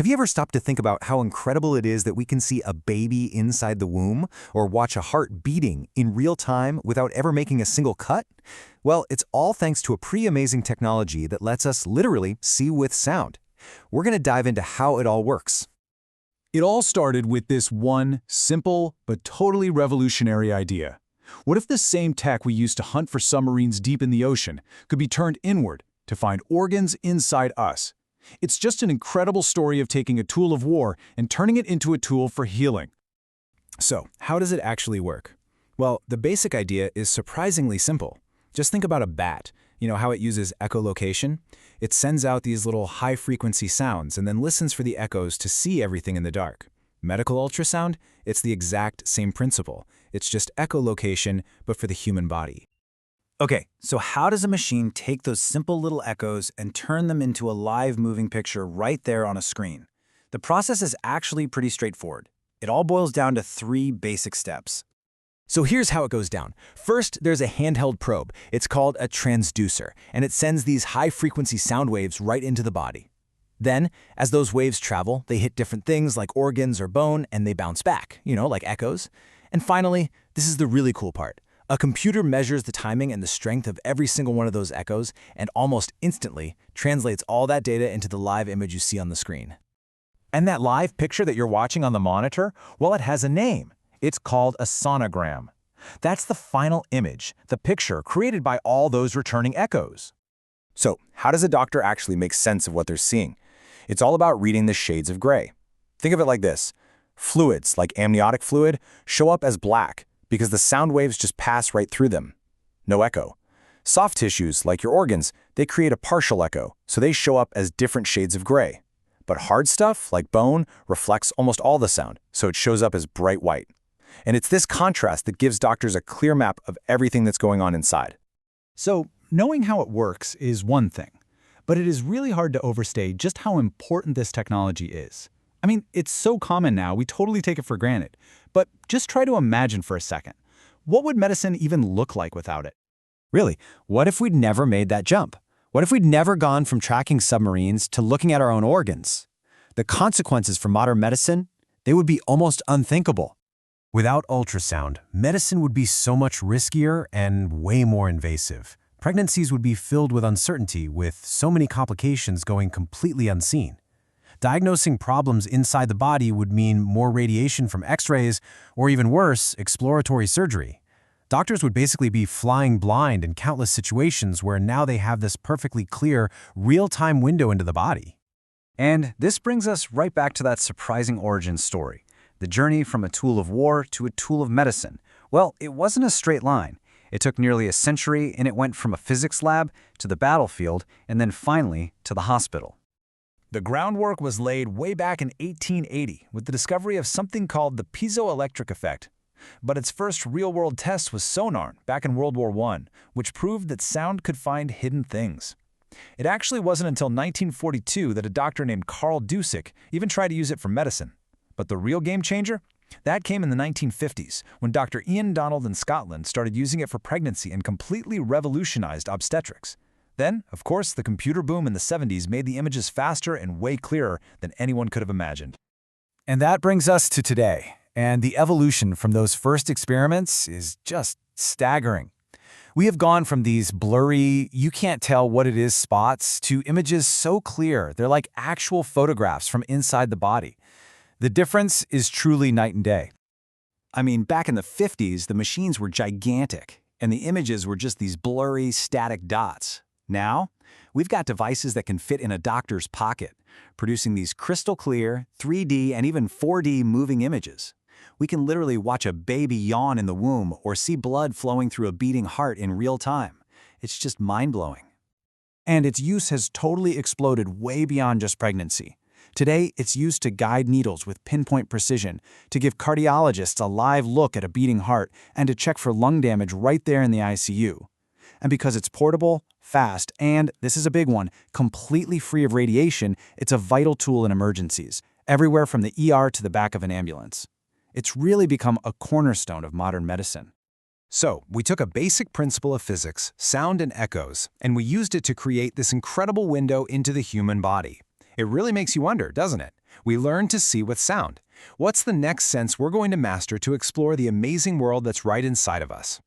Have you ever stopped to think about how incredible it is that we can see a baby inside the womb or watch a heart beating in real time without ever making a single cut? Well, it's all thanks to a pretty amazing technology that lets us literally see with sound. We're going to dive into how it all works. It all started with this one simple but totally revolutionary idea. What if the same tech we used to hunt for submarines deep in the ocean could be turned inward to find organs inside us? It's just an incredible story of taking a tool of war and turning it into a tool for healing. So, how does it actually work? Well, the basic idea is surprisingly simple. Just think about a bat. You know how it uses echolocation? It sends out these little high-frequency sounds and then listens for the echoes to see everything in the dark. Medical ultrasound? It's the exact same principle. It's just echolocation, but for the human body. Okay, so how does a machine take those simple little echoes and turn them into a live moving picture right there on a screen? The process is actually pretty straightforward. It all boils down to 3 basic steps. So here's how it goes down. First, there's a handheld probe. It's called a transducer, and it sends these high-frequency sound waves right into the body. Then, as those waves travel, they hit different things like organs or bone, and they bounce back, like echoes. And finally, this is the really cool part. A computer measures the timing and the strength of every single one of those echoes and almost instantly translates all that data into the live image you see on the screen. And that live picture that you're watching on the monitor, well, it has a name. It's called a sonogram. That's the final image, the picture created by all those returning echoes. So, how does a doctor actually make sense of what they're seeing? It's all about reading the shades of gray. Think of it like this. Fluids, like amniotic fluid, show up as black because the sound waves just pass right through them. No echo. Soft tissues, like your organs, they create a partial echo, so they show up as different shades of gray. But hard stuff, like bone, reflects almost all the sound, so it shows up as bright white. And it's this contrast that gives doctors a clear map of everything that's going on inside. So, knowing how it works is one thing, but it is really hard to overstate just how important this technology is. I mean, it's so common now, we totally take it for granted. But just try to imagine for a second. What would medicine even look like without it? Really, what if we'd never made that jump? What if we'd never gone from tracking submarines to looking at our own organs? The consequences for modern medicine, they would be almost unthinkable. Without ultrasound, medicine would be so much riskier and way more invasive. Pregnancies would be filled with uncertainty, with so many complications going completely unseen. Diagnosing problems inside the body would mean more radiation from X-rays, or even worse, exploratory surgery. Doctors would basically be flying blind in countless situations where now they have this perfectly clear, real-time window into the body. And this brings us right back to that surprising origin story. The journey from a tool of war to a tool of medicine. Well, it wasn't a straight line. It took nearly a century, and it went from a physics lab to the battlefield, and then finally to the hospital. The groundwork was laid way back in 1880 with the discovery of something called the piezoelectric effect. But its first real-world test was sonar back in World War I, which proved that sound could find hidden things. It actually wasn't until 1942 that a doctor named Carl Dusek even tried to use it for medicine. But the real game changer? That came in the 1950s, when Dr. Ian Donald in Scotland started using it for pregnancy and completely revolutionized obstetrics. Then, of course, the computer boom in the 70s made the images faster and way clearer than anyone could have imagined. And that brings us to today. And the evolution from those first experiments is just staggering. We have gone from these blurry, you can't tell what it is spots to images so clear, they're like actual photographs from inside the body. The difference is truly night and day. I mean, back in the 50s, the machines were gigantic, and the images were just these blurry, static dots. Now, we've got devices that can fit in a doctor's pocket, producing these crystal clear, 3D, and even 4D moving images. We can literally watch a baby yawn in the womb or see blood flowing through a beating heart in real time. It's just mind-blowing. And its use has totally exploded way beyond just pregnancy. Today, it's used to guide needles with pinpoint precision, to give cardiologists a live look at a beating heart, and to check for lung damage right there in the ICU. And because it's portable, fast, and, this is a big one, completely free of radiation, it's a vital tool in emergencies, everywhere from the ER to the back of an ambulance. It's really become a cornerstone of modern medicine. So, we took a basic principle of physics, sound and echoes, and we used it to create this incredible window into the human body. It really makes you wonder, doesn't it? We learned to see with sound. What's the next sense we're going to master to explore the amazing world that's right inside of us?